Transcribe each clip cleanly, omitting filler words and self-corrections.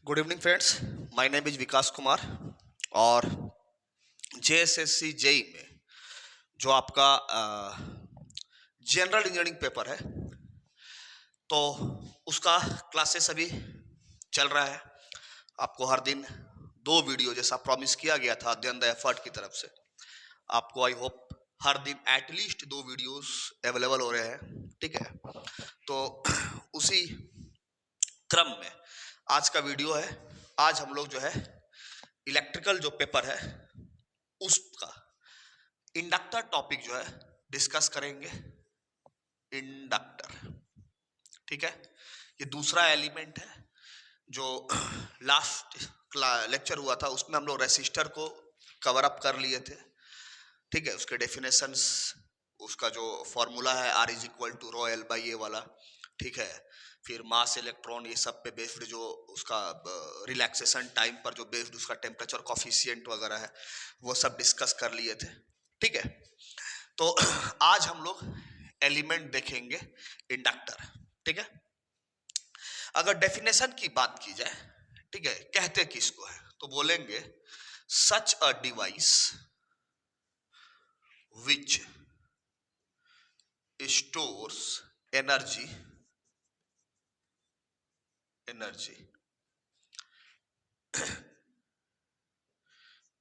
Good evening friends, my name is Vikas Kumar. और JSSC JEE में जो आपका जनरल इंजीनियरिंग पेपर है, तो उसका क्लासेस अभी चल रहा है। आपको हर दिन 2 वीडियो जैसा प्रॉमिस किया गया था अध्ययन द एफर्ट की तरफ से, आपको आई होप हर दिन एटलीस्ट 2 वीडियोस अवेलेबल हो रहे हैं। ठीक है, तो उसी क्रम में आज का वीडियो है। आज हम लोग जो है इलेक्ट्रिकल जो पेपर है उसका इंडक्टर टॉपिक जो है डिस्कस करेंगे। इंडक्टर, ठीक है, ये दूसरा एलिमेंट है। जो लास्ट लेक्चर हुआ था उसमें हम लोग रेसिस्टर को कवर अप कर लिए थे। ठीक है, उसके डेफिनेशंस, उसका जो फॉर्मूला है R is equal to rho L by A वाला। ठीक है, फिर मास इलेक्ट्रॉन ये सब पे बेस्ड जो उसका रिलैक्सेशन टाइम पर जो बेस्ड उसका टेम्परेचर कॉफिशिएंट वगैरह है वो सब डिस्कस कर लिए थे। ठीक है, तो आज हम लोग एलिमेंट देखेंगे इंडक्टर। ठीक है, अगर डेफिनेशन की बात की जाए, ठीक है, कहते किसको है, तो बोलेंगे such a device which stores energy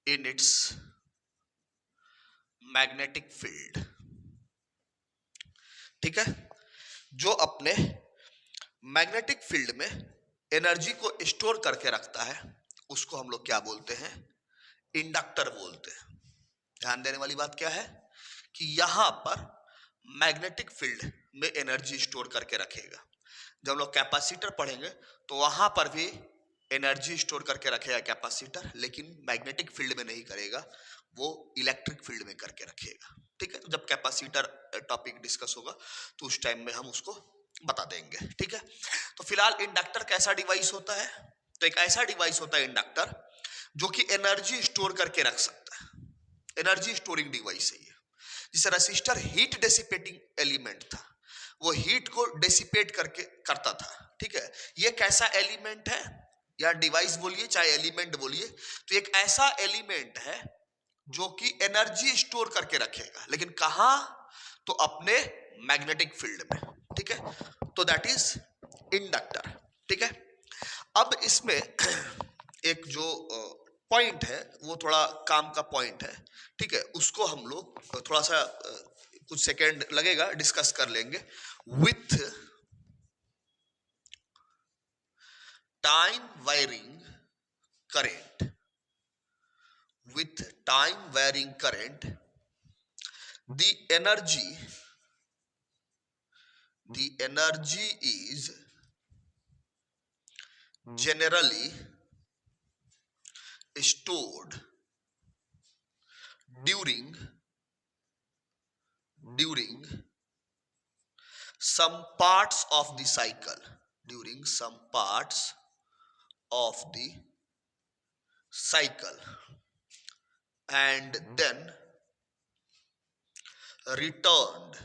in its magnetic field. ठीक है, जो अपने मैग्नेटिक फील्ड में एनर्जी को स्टोर करके रखता है उसको हम लोग क्या बोलते हैं, इंडक्टर बोलते हैं। ध्यान देने वाली बात क्या है कि यहां पर मैग्नेटिक फील्ड में एनर्जी स्टोर करके रखेगा। जब हम लोग कैपेसिटर पढ़ेंगे तो वहां पर भी एनर्जी स्टोर करके रखेगा कैपेसिटर, लेकिन मैग्नेटिक फील्ड में नहीं करेगा, वो इलेक्ट्रिक फील्ड में करके रखेगा। ठीक है, तो जब कैपेसिटर टॉपिक डिस्कस होगा तो उस टाइम में हम उसको बता देंगे। ठीक है, तो फिलहाल इंडक्टर कैसा डिवाइस होता है, तो एक ऐसा डिवाइस होता है इंडक्टर जो कि एनर्जी स्टोर करके रख सकता है। एनर्जी स्टोरिंग डिवाइस है ये। जिसे रेसिस्टर हीट डेसिपेटिंग एलिमेंट था, वो हीट को डेसिपेट करके करता था। ठीक है, ये कैसा एलिमेंट है, या डिवाइस बोलिए चाहे एलिमेंट बोलिए, तो एक ऐसा एलिमेंट है जो कि एनर्जी स्टोर करके रखेगा, लेकिन कहां, तो अपने मैग्नेटिक फील्ड में। ठीक है, तो दैट इज इंडक्टर। ठीक है, अब इसमें एक जो पॉइंट है वो थोड़ा काम का पॉइंट है। ठीक है, उसको हम लोग थोड़ा सा कुछ सेकेंड लगेगा डिस्कस कर लेंगे। With time wiring current, with time varying current, the energy is generally stored during some parts of the cycle, during some parts of the cycle, and then returned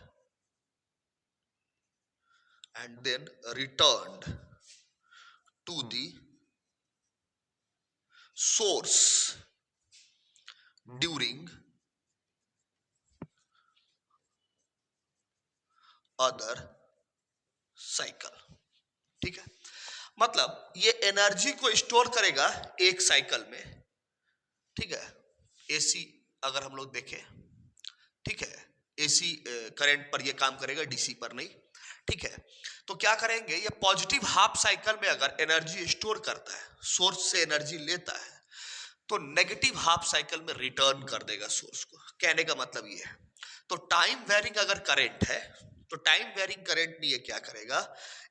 to the source during other cycle। ठीक है, मतलब ये energy को store करेगा एक cycle में। ठीक है, एसी अगर हम लोग देखें, ठीक है, एसी करंट पर ये काम करेगा, डीसी पर नहीं। ठीक है, तो क्या करेंगे, ये पॉजिटिव हाफ साइकिल में अगर एनर्जी स्टोर करता है, सोर्स से एनर्जी लेता है, तो नेगेटिव हाफ साइकिल में रिटर्न कर देगा सोर्स को। कहने का मतलब ये है, तो टाइम वेरिंग अगर करंट है तो टाइम वेरिंग करंट में ये क्या करेगा,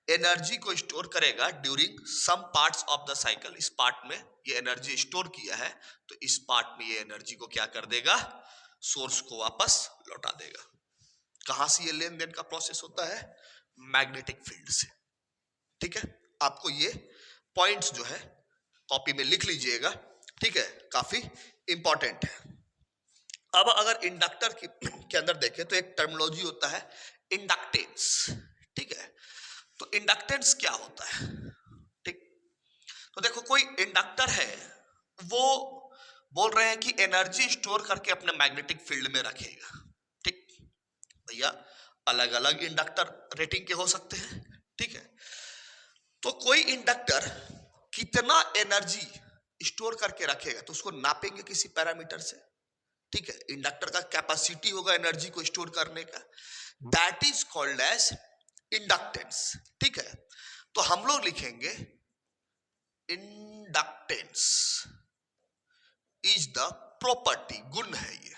एनर्जी को स्टोर करेगा during some parts of the cycle. इस पार्ट में ये एनर्जी स्टोर किया है, तो इस पार्ट में ये एनर्जी को क्या कर देगा, सोर्स को वापस लौटा देगा। कहां से ये लेन देन का प्रोसेस होता है, मैग्नेटिक फील्ड से। ठीक है, आपको ये पॉइंट्स जो है कॉपी में लिख लीजिएगा। ठीक है, काफी इंपॉर्टेंट है। अब अगर इंडक्टर के अंदर देखें तो एक टर्मिनोलॉजी होता है इंडक्टेंस। ठीक है, तो इंडक्टेंस क्या होता है, ठीक, तो देखो कोई इंडक्टर है वो बोल रहे हैं कि एनर्जी स्टोर करके अपने मैग्नेटिक फील्ड में रखेगा। ठीक भैया, अलग अलग इंडक्टर रेटिंग के हो सकते हैं। ठीक है, तो कोई इंडक्टर कितना एनर्जी स्टोर करके रखेगा तो उसको नापेंगे किसी पैरामीटर से। ठीक है, इंडक्टर का कैपेसिटी होगा एनर्जी को स्टोर करने का, that is called as inductance. ठीक है, तो हम लोग लिखेंगे इंडक्टेंस इज द प्रॉपर्टी, गुण है ये।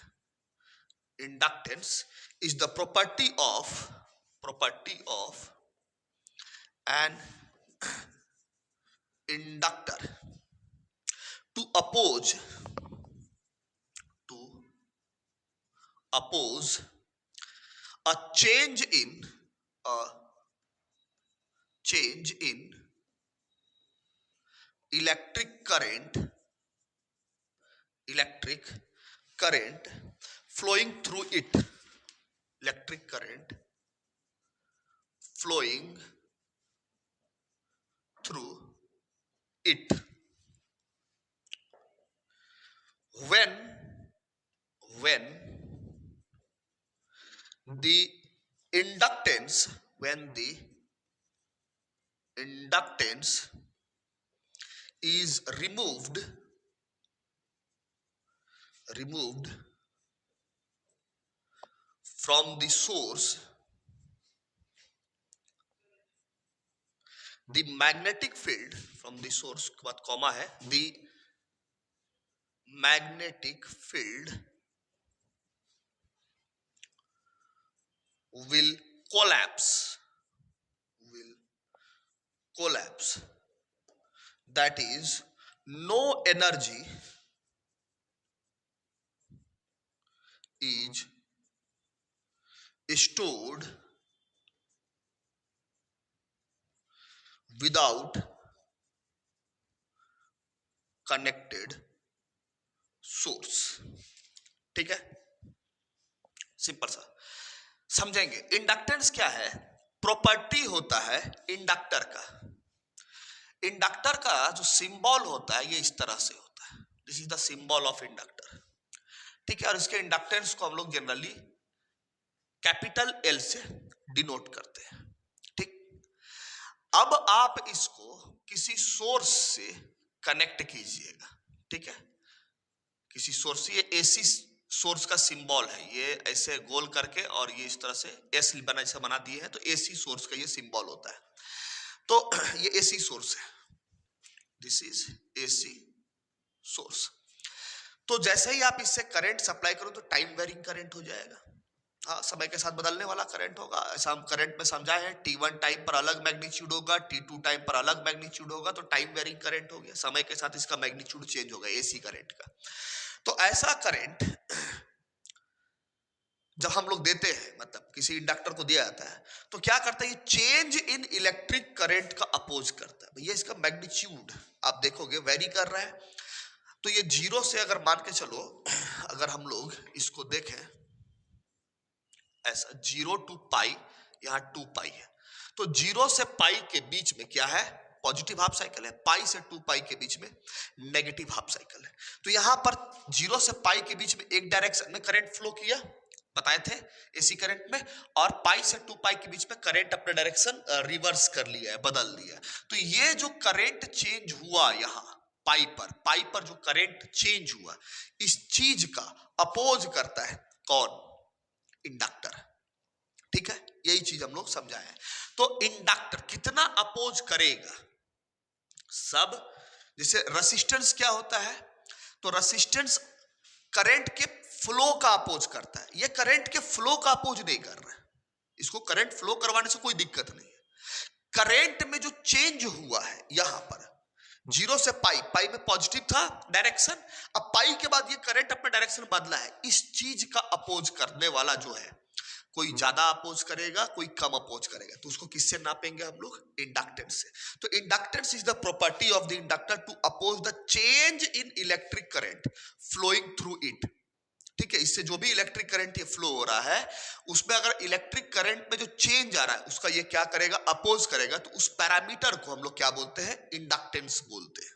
Inductance is the property of an inductor to oppose a change in electric current flowing through it, electric current flowing through it when the inductance is removed from the source, the magnetic field from the source के बाद comma है, the magnetic field will collapse, that is no energy is stored without connected source। ठीक है, simple सा समझेंगे। Inductance क्या है? Property होता है इंडक्टर का। इंडक्टर का जो सिंबल होता है ये इस तरह से होता है, this is the symbol of inductor. ठीक है, और इसके इंडक्टेंस को हम लोग जनरली कैपिटल एल से डिनोट करते हैं। ठीक, अब आप इसको किसी सोर्स से कनेक्ट कीजिएगा। ठीक है, किसी सोर्स से, ये एसी सोर्स का सिंबल है, ये ऐसे गोल करके और ये इस तरह से एस बना दिए हैं, तो एसी सोर्स का ये सिंबल होता है। तो ये एसी सोर्स है, दिस इज एसी सोर्स। तो जैसे ही आप इससे करंट सप्लाई करो तो टाइम वेरिंग करंट हो जाएगा। हाँ, समय के साथ बदलने वाला करंट होगा। ऐसा हम करंट में समझा है, T1 टाइम पर अलग मैग्नीट्यूड होगा, T2 टाइम पर अलग मैग्नीट्यूड होगा, तो टाइम वेरिंग करंट हो गया। समय के साथ इसका मैग्नीट्यूड चेंज होगा एसी करंट का। तो ऐसा करंट जब हम लोग देते हैं, मतलब किसी इंडक्टर को दिया जाता है, तो क्या करता है, ये चेंज इन इलेक्ट्रिक करंट का अपोज करता है। भैया इसका मैग्नीट्यूड आप देखोगे वेरी कर रहा है। तो ये जीरो से अगर मान के चलो, अगर हम लोग इसको देखें ऐसा, 0 to पाई, यहाँ 2 पाई है, तो 0 से पाई के बीच में क्या है, पॉजिटिव हाफ साइकिल है। पाई से 2 पाई के बीच में नेगेटिव हाफ साइकिल है। तो यहां पर 0 से पाई के बीच में एक डायरेक्शन में करंट फ्लो किया, बताए थे एसी करंट में, और पाई से 2 पाई के बीच में करंट अपना डायरेक्शन रिवर्स कर लिया है, बदल लिया है। तो ये जो करंट चेंज हुआ यहाँ पाई पर जो करंट चेंज हुआ, इस चीज का अपोज करता है कौन, इंडक्टर। ठीक है, यही चीज हम लोग समझाए हैं। तो इंडक्टर कितना अपोज करेगा, सब जैसे रेसिस्टेंस क्या होता है, तो रेसिस्टेंस करंट के फ्लो का अपोज करता है। ये करंट के फ्लो का अपोज नहीं कर रहा है, इसको करंट फ्लो करवाने से कोई दिक्कत नहीं है। करंट में जो चेंज हुआ है यहां पर 0 से पाई में पॉजिटिव था डायरेक्शन, अब पाई के बाद ये करंट अपना डायरेक्शन बदला है, इस चीज का अपोज करने वाला जो है, कोई ज्यादा अपोज करेगा, कोई कम अपोज करेगा, तो उसको किससे नापेंगे हम लोग, इंडक्टेंस से। तो inductance is the property of the inductor to oppose the change in electric current flowing through it. ठीक है, इससे जो भी इलेक्ट्रिक करंट ये फ्लो हो रहा है, उसमें अगर इलेक्ट्रिक करंट में जो चेंज आ रहा है उसका ये क्या करेगा, अपोज करेगा, तो उस पैरामीटर को हम लोग क्या बोलते हैं, इंडक्टेंस बोलते हैं।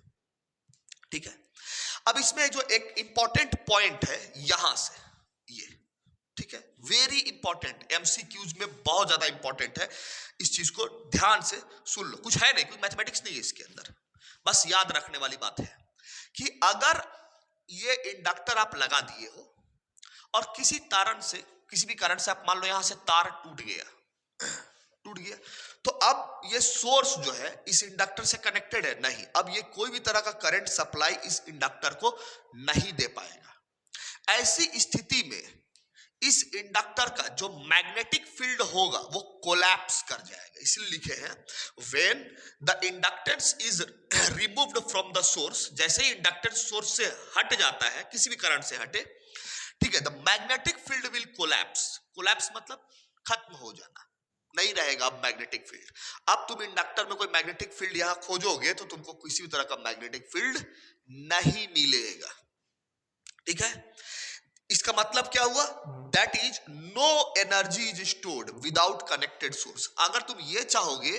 ठीक है। अब इसमें जो एक इंपॉर्टेंट पॉइंट है यहां से ये, ठीक है, वेरी इंपॉर्टेंट, एमसीक्यूज में बहुत ज्यादा इंपॉर्टेंट है, इस चीज को ध्यान से सुन लो। कुछ है नहीं, कोई मैथमेटिक्स नहीं है इसके अंदर, बस याद रखने वाली बात है कि अगर ये इंडक्टर आप लगा दिए हो और किसी भी कारण से आप मान लो यहां से तार टूट गया, तो अब ये सोर्स जो है इस इंडक्टर से कनेक्टेड है नहीं, अब ये कोई भी तरह का करंट सप्लाई इस इंडक्टर को नहीं दे पाएगा। ऐसी स्थिति में इस इंडक्टर का जो मैग्नेटिक फील्ड होगा वो कोलैप्स कर जाएगा। इसलिए लिखे हैं when the inductance is removed from the source, जैसे ही इंडक्टेंस सोर्स से हट जाता है, किसी भी कारण से हटे, ठीक है, the magnetic field will collapse. Collapse मतलब खत्म हो जाना, नहीं रहेगा अब मैग्नेटिक फील्ड। अब तुम इंडक्टर में कोई मैग्नेटिक फील्ड यहां खोजोगे तो तुमको किसी भी तरह का मैग्नेटिक फील्ड नहीं मिलेगा, ठीक है। इसका मतलब क्या हुआ, that is no energy is stored without connected source. अगर तुम ये चाहोगे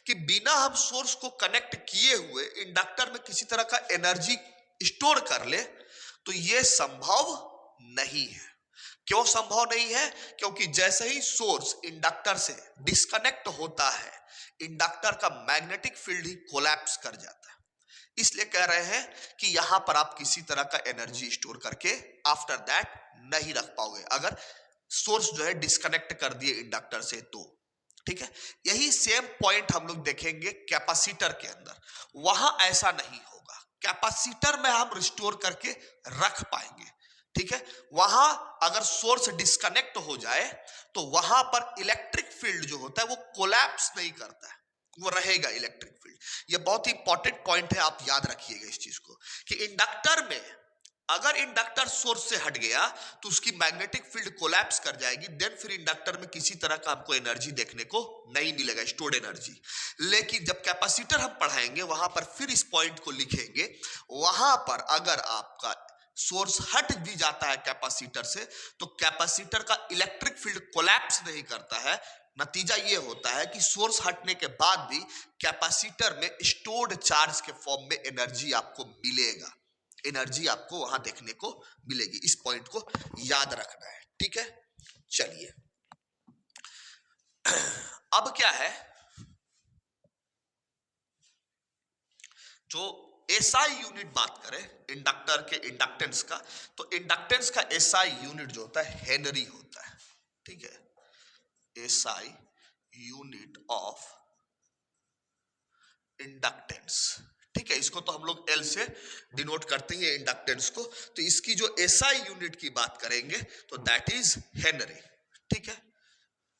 कि बिना हम सोर्स को कनेक्ट किए हुए इंडक्टर में किसी तरह का एनर्जी स्टोर कर ले, तो यह संभव नहीं है। क्यों संभव नहीं है, क्योंकि जैसे ही सोर्स इंडक्टर से डिस्कनेक्ट होता है, इंडक्टर का मैग्नेटिक फील्ड ही कोलैप्स कर जाता है। इसलिए कह रहे हैं कि यहां पर आप किसी तरह का एनर्जी स्टोर करके आफ्टर दैट नहीं रख पाओगे, अगर सोर्स जो है डिस्कनेक्ट कर दिए इंडक्टर से तो, ठीक है। यही सेम पॉइंट हम लोग देखेंगे कैपेसिटर के अंदर, वहां ऐसा नहीं होगा। कैपेसिटर में हम रिस्टोर करके रख पाएंगे, ठीक है। वहां अगर सोर्स डिस्कनेक्ट हो जाए तो वहां पर इलेक्ट्रिक फील्ड जो होता है वो कोलैप्स नहीं करता है, वो रहेगा इलेक्ट्रिक फील्ड। ये बहुत ही इंपॉर्टेंट पॉइंट है, आप याद रखिएगा इस चीज को कि इंडक्टर में अगर इंडक्टर सोर्स से हट गया तो उसकी मैग्नेटिक फील्ड कोलैप्स कर जाएगी, देन फिर इंडक्टर में किसी तरह का आपको एनर्जी देखने को नहीं मिलेगा, स्टोर्ड एनर्जी। लेकिन जब कैपेसिटर हम पढ़ाएंगे वहां पर फिर इस पॉइंट को लिखेंगे, वहां पर अगर आपका सोर्स हट भी जाता है कैपेसिटर से तो कैपेसिटर का इलेक्ट्रिक फील्ड कोलैप्स नहीं करता है। नतीजा यह होता है कि सोर्स हटने के बाद भी कैपेसिटर में स्टोर्ड चार्ज के फॉर्म में एनर्जी आपको मिलेगा, एनर्जी आपको वहां देखने को मिलेगी। इस पॉइंट को याद रखना है, ठीक है। चलिए अब क्या है, जो एसआई यूनिट बात करें इंडक्टर के इंडक्टेंस का, तो इंडक्टेंस का एसआई यूनिट जो होता है हेनरी होता है, ठीक है। एसआई यूनिट ऑफ इंडक्टेंस, ठीक है, इसको तो हम लोग एल से डिनोट करते हैं इंडक्टेंस को, तो इसकी जो एसआई यूनिट की बात करेंगे तो दैट इज हेनरी, ठीक है,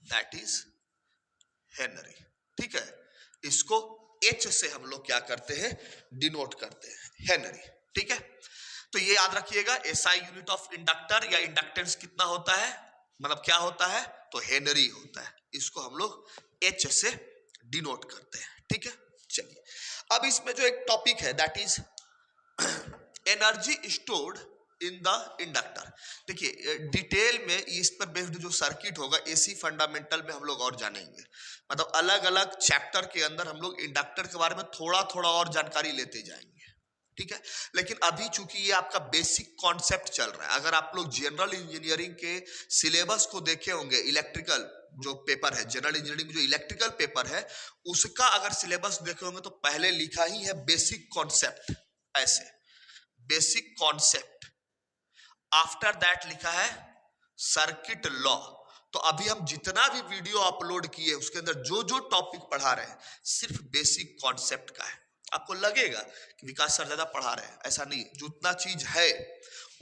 दैट इज हेनरी, ठीक है। इसको एच से हम लोग क्या करते हैं, डिनोट करते हैं, हेनरी, ठीक है। तो ये याद रखिएगा, एसआई यूनिट ऑफ इंडक्टर या इंडक्टेंस कितना होता है, मतलब क्या होता है, तो हेनरी होता है। इसको हम लोग एच से डिनोट करते हैं, ठीक है। चलिए अब इसमें जो एक टॉपिक है that is energy stored in the inductor. देखिए डिटेल में इस पर बेस्ड जो सर्किट होगा एसी फंडामेंटल में हम लोग और जानेंगे, मतलब अलग अलग चैप्टर के अंदर हम लोग इंडक्टर के बारे में थोड़ा थोड़ा और जानकारी लेते जाएंगे, ठीक है। लेकिन अभी चूंकि ये आपका बेसिक कॉन्सेप्ट चल रहा है, अगर आप लोग जनरल इंजीनियरिंग के सिलेबस को देखे होंगे, इलेक्ट्रिकल जो पेपर है, जनरल इंजीनियरिंग जो इलेक्ट्रिकल पेपर है उसका अगर सिलेबस देखे होंगे तो पहले लिखा ही है बेसिक कॉन्सेप्ट, ऐसे बेसिक कॉन्सेप्ट, आफ्टर दैट लिखा है सर्किट लॉ। तो अभी हम जितना भी वीडियो अपलोड किए उसके अंदर जो जो टॉपिक पढ़ा रहे हैं सिर्फ बेसिक कॉन्सेप्ट का है। आपको लगेगा कि विकास सर ज्यादा पढ़ा रहे हैं, ऐसा नहीं, जितना चीज है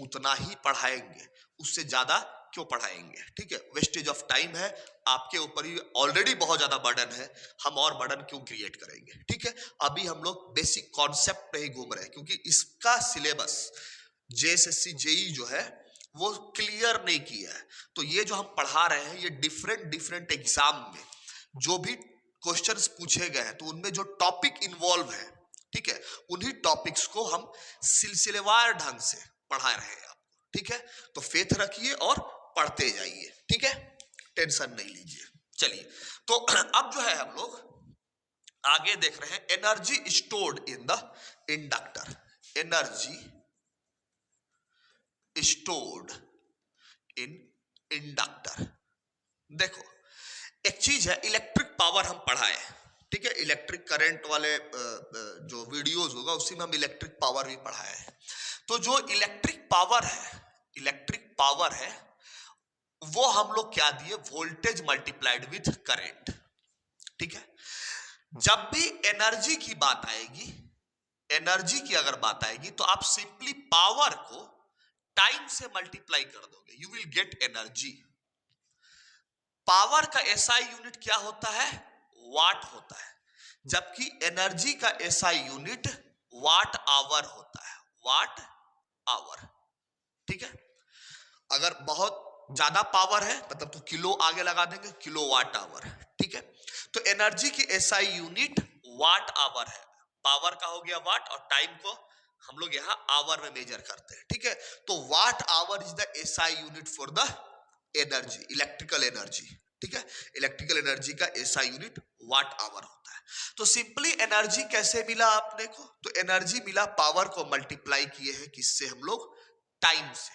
उतना ही पढ़ाएंगे, उससे ज्यादा क्यों पढ़ाएंगे, ठीक है। वेस्टेज ऑफ टाइम है, आपके ऊपर ही ऑलरेडी बहुत ज्यादा बर्डन है, हम और बर्डन क्यों क्रिएट करेंगे, ठीक है। अभी हम लोग बेसिक कॉन्सेप्ट पे ही घूम रहे हैं, क्योंकि इसका सिलेबस जेएसएससी जेई जो है वो क्लियर नहीं किया है। तो ये जो हम पढ़ा रहे हैं ये डिफरेंट एग्जाम में जो भी क्वेश्चंस पूछे गए हैं तो उनमें जो टॉपिक इन्वॉल्व है, ठीक है, उन्हीं टॉपिक्स को हम सिलसिलेवार ढंग से पढ़ा रहे हैं आपको, ठीक है। तो फेथ रखिए और पढ़ते जाइए, ठीक है, टेंशन नहीं लीजिए। चलिए तो अब जो है हम लोग आगे देख रहे हैं energy stored in the inductor. Energy stored in inductor. देखो एक चीज है, इलेक्ट्रिक पावर हम पढ़ाए, ठीक है, इलेक्ट्रिक करंट वाले जो वीडियोस होगा उसी में हम इलेक्ट्रिक पावर भी पढ़ाए हैं। तो जो इलेक्ट्रिक पावर है वो हम लोग क्या दिए, वोल्टेज मल्टीप्लाइड विथ करंट। ठीक है, जब भी एनर्जी की बात आएगी, एनर्जी की अगर बात आएगी तो आप सिंपली पावर को टाइम से मल्टीप्लाई कर दोगे, you will get energy. Power का एसआई यूनिट क्या होता है, वाट होता है, जबकि एनर्जी का एसआई यूनिट वाट आवर होता है, वाट आवर। ठीक है, अगर बहुत ज्यादा पावर है मतलब तो किलो आगे लगा देंगे, किलो वाट आवर। ठीक है, तो एनर्जी की एसआई यूनिट वाट आवर है, पावर का हो गया वाट और टाइम को हम लोग यहां आवर में मेजर करते हैं। ठीक है, तो watt hour is the SI unit for the energy, electrical energy. ठीक है, इलेक्ट्रिकल एनर्जी का एसआई यूनिट वाट आवर होता है। तो सिंपली एनर्जी कैसे मिला आपने को, तो एनर्जी मिला पावर को मल्टीप्लाई किए हैं किससे, हम लोग टाइम से,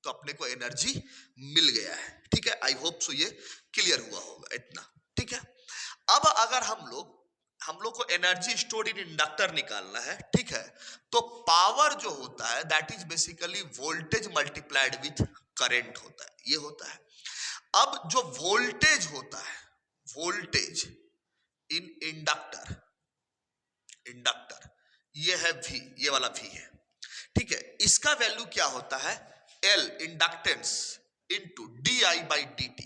तो अपने को एनर्जी मिल गया है। ठीक है, आई होप सो ये क्लियर हुआ होगा इतना। ठीक है, अब अगर हम लोग को एनर्जी स्टोर्ड इन इंडक्टर निकालना है, ठीक है, तो पावर जो होता है that is basically voltage multiplied with current होता है, ये होता है। अब जो वोल्टेज होता है, वोल्टेज इन इंडक्टर, ये है V, ये वाला V है। ठीक है, इसका वैल्यू क्या होता है, L inductance into DI by DT,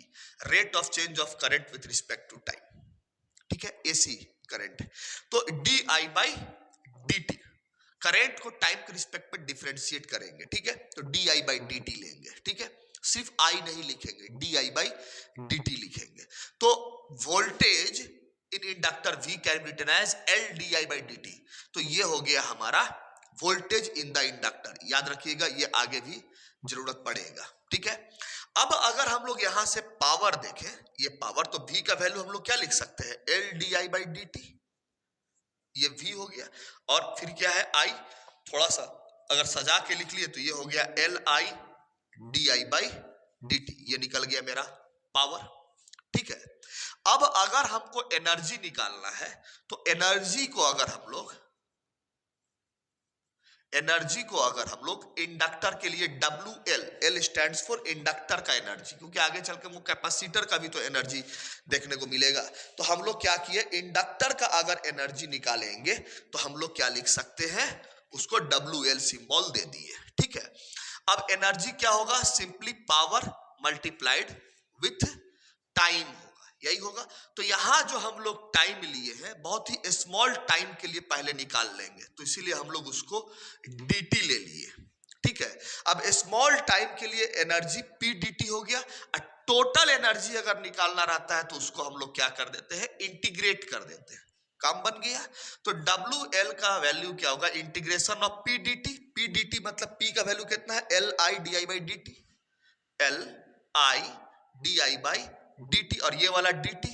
rate of change of current with respect to time. ठीक है, AC करंट, तो DI बाई DT, करंट को टाइम के रिस्पेक्ट में डिफरेंशिएट करेंगे। ठीक है, तो DI बाई DT लेंगे। ठीक है, सिर्फ I नहीं लिखेंगे, DI बाई DT लिखेंगे। तो voltage in inductor V can be written as LDI by DT। तो ये हो गया हमारा वोल्टेज इन द इंडक्टर, याद रखिएगा, ये आगे भी जरूरत पड़ेगा। ठीक है, अब अगर हम लोग यहां से पावर देखें, ये पावर, तो V का वैल्यू हम लोग क्या लिख सकते हैं, LDI बाई DT, ये V हो गया, और फिर क्या है I, थोड़ा सा अगर सजा के लिख लिए तो ये हो गया LI बाई DT, ये निकल गया मेरा पावर। ठीक है, अब अगर हमको एनर्जी निकालना है तो एनर्जी को अगर हम लोग इंडक्टर के लिए WL, L stands for inductor का एनर्जी, क्योंकि आगे चल के वो कैपेसिटर का भी तो एनर्जी देखने को मिलेगा। तो हम लोग क्या किए, इंडक्टर का अगर एनर्जी निकालेंगे तो हम लोग क्या लिख सकते हैं, उसको WL सिंबल दे दिए। ठीक है, अब एनर्जी क्या होगा, simply power multiplied with time होगा, यही होगा। तो यहां जो हम लोग टाइम लिए हैं, बहुत ही स्मॉल टाइम के लिए पहले निकाल लेंगे, तो इसीलिए हम लोग उसको DT ले लिए। ठीक है, अब स्मॉल टाइम के लिए एनर्जी PDT हो गया। टोटल एनर्जी अगर निकालना रहता है तो उसको हम लोग क्या कर देते हैं, इंटीग्रेट कर देते हैं, काम बन गया। तो WL का वैल्यू क्या होगा, इंटीग्रेशन ऑफ PDT मतलब P का वैल्यू कितना है, LIDI by DT, LIDI by DT, और ये वाला DT,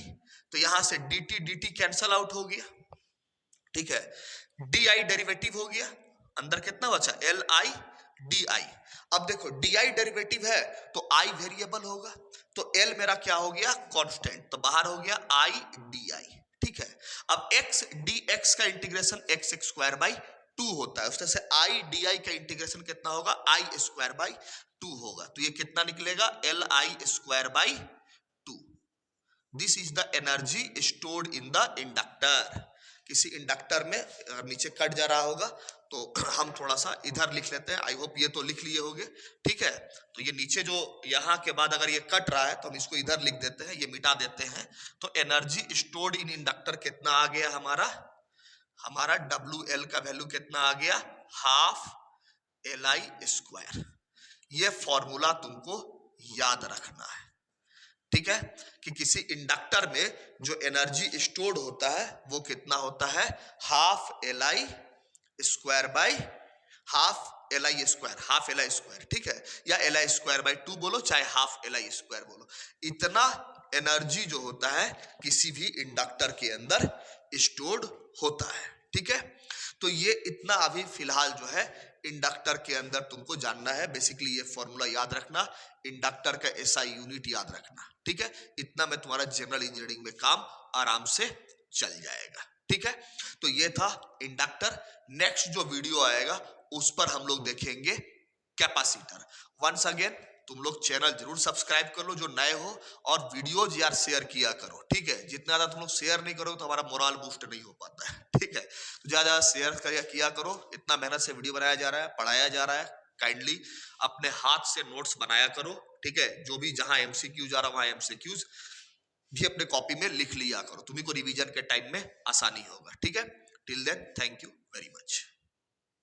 तो यहां से DT कैंसल आउट हो गया। ठीक है, DI डेरिवेटिव हो गया, अंदर कितना बचा, LIDI। अब देखो DI डेरिवेटिव है तो I वेरिएबल होगा, तो L मेरा क्या हो गया, कांस्टेंट, तो बाहर हो गया IDI। ठीक है, अब x dx का इंटीग्रेशन x स्क्वायर बाई 2 होता है, उस तरह से IDI का इंटीग्रेशन कितना होगा, I स्क्वायर बाई 2 होगा, तो ये कितना निकलेगा, LI square by 2। This is the energy stored in the inductor. किसी इंडक्टर में अगर नीचे कट जा रहा होगा तो हम थोड़ा सा इधर लिख लेते हैं, आई होप ये तो लिख लिए होंगे। ठीक है, तो ये नीचे जो यहां के बाद अगर ये कट रहा है तो हम इसको इधर लिख देते हैं, ये मिटा देते हैं। तो एनर्जी स्टोर्ड इन इंडक्टर कितना आ गया हमारा WL का वैल्यू कितना आ गया, हाफ LI स्क्वायर। ये फॉर्मूला तुमको याद रखना है। ठीक है, कि किसी इंडक्टर में जो एनर्जी स्टोर्ड होता है वो कितना होता है, half LI square by half LI square. ठीक है, या LI स्क्वायर बाई 2 बोलो, चाहे हाफ LI स्क्वायर बोलो, इतना एनर्जी जो होता है किसी भी इंडक्टर के अंदर स्टोर्ड होता है। ठीक है, तो ये इतना अभी फिलहाल जो है इंडक्टर के अंदर तुमको जानना है। बेसिकली ये फॉर्मूला याद रखना, इंडक्टर का एसआई यूनिट याद रखना, ठीक है। इतना में तुम्हारा जनरल इंजीनियरिंग में काम आराम से चल जाएगा, ठीक है। तो ये था इंडक्टर। नेक्स्ट जो वीडियो आएगा उस पर हम लोग देखेंगे कैपेसिटर। वंस अगेन तुम लोग चैनल जरूर सब्सक्राइब कर लो जो नए हो, और वीडियोज यार शेयर किया करो, ठीक है। जितना ज्यादा तुम लोग शेयर नहीं करोगे तो हमारा मोरल बूस्ट नहीं हो पाता है, ठीक है। तो ज्यादा ज्यादा शेयर किया करो। इतना मेहनत से वीडियो बनाया जा रहा है, पढ़ाया जा रहा है, काइंडली अपने हाथ से नोट्स बनाया करो, ठीक है। जो भी जहां एमसीक्यू जा रहा है वहां एमसीक्यूज भी अपने कॉपी में लिख लिया करो, तुम्ही को रिवीजन के टाइम में आसानी होगा, ठीक है। Till then thank you very much.